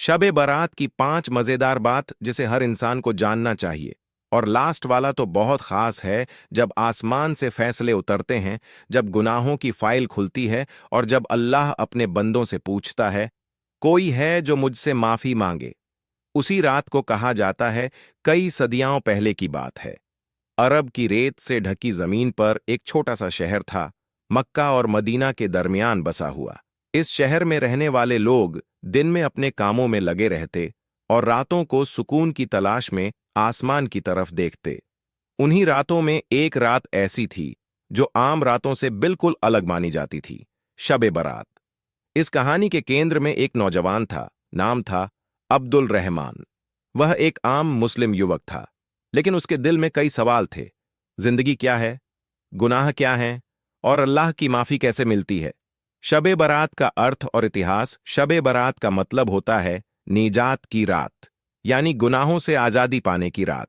शब बारात की 5 मजेदार बात जिसे हर इंसान को जानना चाहिए। और लास्ट वाला तो बहुत खास है, जब आसमान से फैसले उतरते हैं, जब गुनाहों की फाइल खुलती है और जब अल्लाह अपने बंदों से पूछता है, कोई है जो मुझसे माफी मांगे। उसी रात को कहा जाता है, कई सदियों पहले की बात है। अरब की रेत से ढकी जमीन पर एक छोटा सा शहर था, मक्का और मदीना के दरमियान बसा हुआ। इस शहर में रहने वाले लोग दिन में अपने कामों में लगे रहते और रातों को सुकून की तलाश में आसमान की तरफ देखते। उन्हीं रातों में एक रात ऐसी थी जो आम रातों से बिल्कुल अलग मानी जाती थी, शब बारात। इस कहानी के केंद्र में एक नौजवान था, नाम था अब्दुल रहमान। वह एक आम मुस्लिम युवक था, लेकिन उसके दिल में कई सवाल थे। जिंदगी क्या है, गुनाह क्या है, और अल्लाह की माफी कैसे मिलती है। शब बारात का अर्थ और इतिहास। शब बारात का मतलब होता है निजात की रात, यानी गुनाहों से आजादी पाने की रात।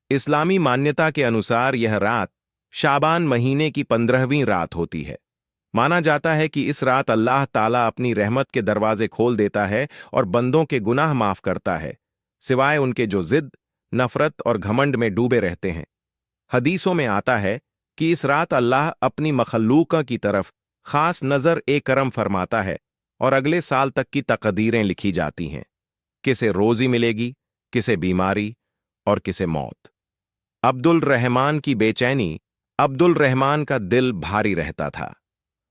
इस्लामी मान्यता के अनुसार यह रात शाबान महीने की 15वीं रात होती है। माना जाता है कि इस रात अल्लाह ताला अपनी रहमत के दरवाजे खोल देता है और बंदों के गुनाह माफ करता है, सिवाय उनके जो जिद, नफरत और घमंड में डूबे रहते हैं। हदीसों में आता है कि इस रात अल्लाह अपनी मखलूका की तरफ खास नजर ए करम फरमाता है और अगले साल तक की तकदीरें लिखी जाती हैं। किसे रोजी मिलेगी, किसे बीमारी और किसे मौत। अब्दुल रहमान की बेचैनी। अब्दुल रहमान का दिल भारी रहता था।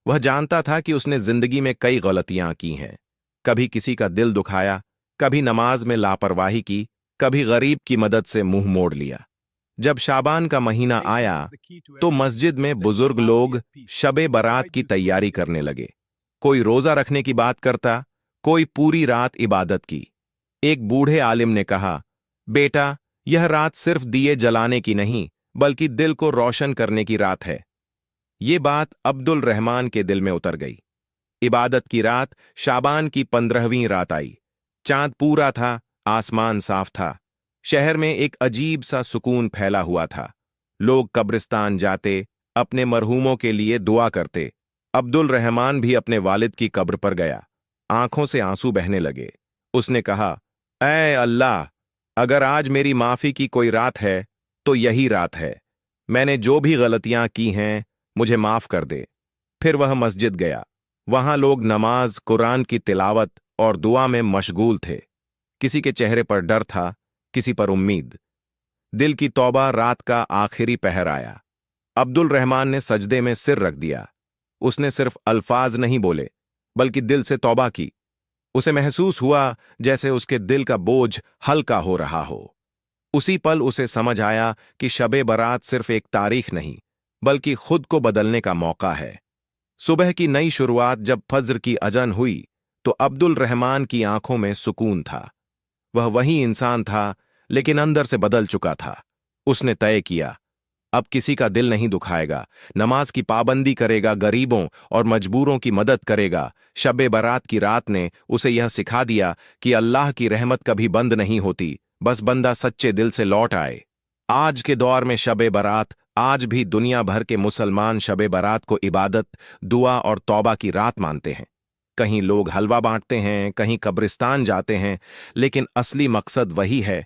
वह जानता था कि उसने जिंदगी में कई गलतियां की हैं। कभी किसी का दिल दुखाया, कभी नमाज में लापरवाही की, कभी गरीब की मदद से मुंह मोड़ लिया। जब शाबान का महीना आया तो मस्जिद में बुजुर्ग लोग शबे बारात की तैयारी करने लगे। कोई रोजा रखने की बात करता, कोई पूरी रात इबादत की। एक बूढ़े आलिम ने कहा, बेटा, यह रात सिर्फ दिए जलाने की नहीं, बल्कि दिल को रोशन करने की रात है। ये बात अब्दुल रहमान के दिल में उतर गई। इबादत की रात शाबान की 15वीं रात आई। चांद पूरा था, आसमान साफ था। शहर में एक अजीब सा सुकून फैला हुआ था। लोग कब्रिस्तान जाते, अपने मरहूमों के लिए दुआ करते। अब्दुल रहमान भी अपने वालिद की कब्र पर गया। आंखों से आंसू बहने लगे। उसने कहा, ऐ अल्लाह, अगर आज मेरी माफी की कोई रात है तो यही रात है। मैंने जो भी गलतियां की हैं, मुझे माफ कर दे। फिर वह मस्जिद गया। वहां लोग नमाज, कुरान की तिलावत और दुआ में मशगूल थे। किसी के चेहरे पर डर था, किसी पर उम्मीद। दिल की तौबा। रात का आखिरी पहर आया। अब्दुल रहमान ने सजदे में सिर रख दिया। उसने सिर्फ अल्फाज नहीं बोले, बल्कि दिल से तौबा की। उसे महसूस हुआ जैसे उसके दिल का बोझ हल्का हो रहा हो। उसी पल उसे समझ आया कि शबे बारात सिर्फ एक तारीख नहीं, बल्कि खुद को बदलने का मौका है। सुबह की नई शुरुआत जब फज्र की अजन हुई तो अब्दुल रहमान की आंखों में सुकून था। वह वही इंसान था, लेकिन अंदर से बदल चुका था। उसने तय किया, अब किसी का दिल नहीं दुखाएगा, नमाज की पाबंदी करेगा, गरीबों और मजबूरों की मदद करेगा। शब बारात की रात ने उसे यह सिखा दिया कि अल्लाह की रहमत कभी बंद नहीं होती, बस बंदा सच्चे दिल से लौट आए। आज के दौर में शब बारात, आज भी दुनिया भर के मुसलमान शब बारात को इबादत, दुआ और तौबा की रात मानते हैं। कहीं लोग हलवा बांटते हैं, कहीं कब्रिस्तान जाते हैं, लेकिन असली मकसद वही है,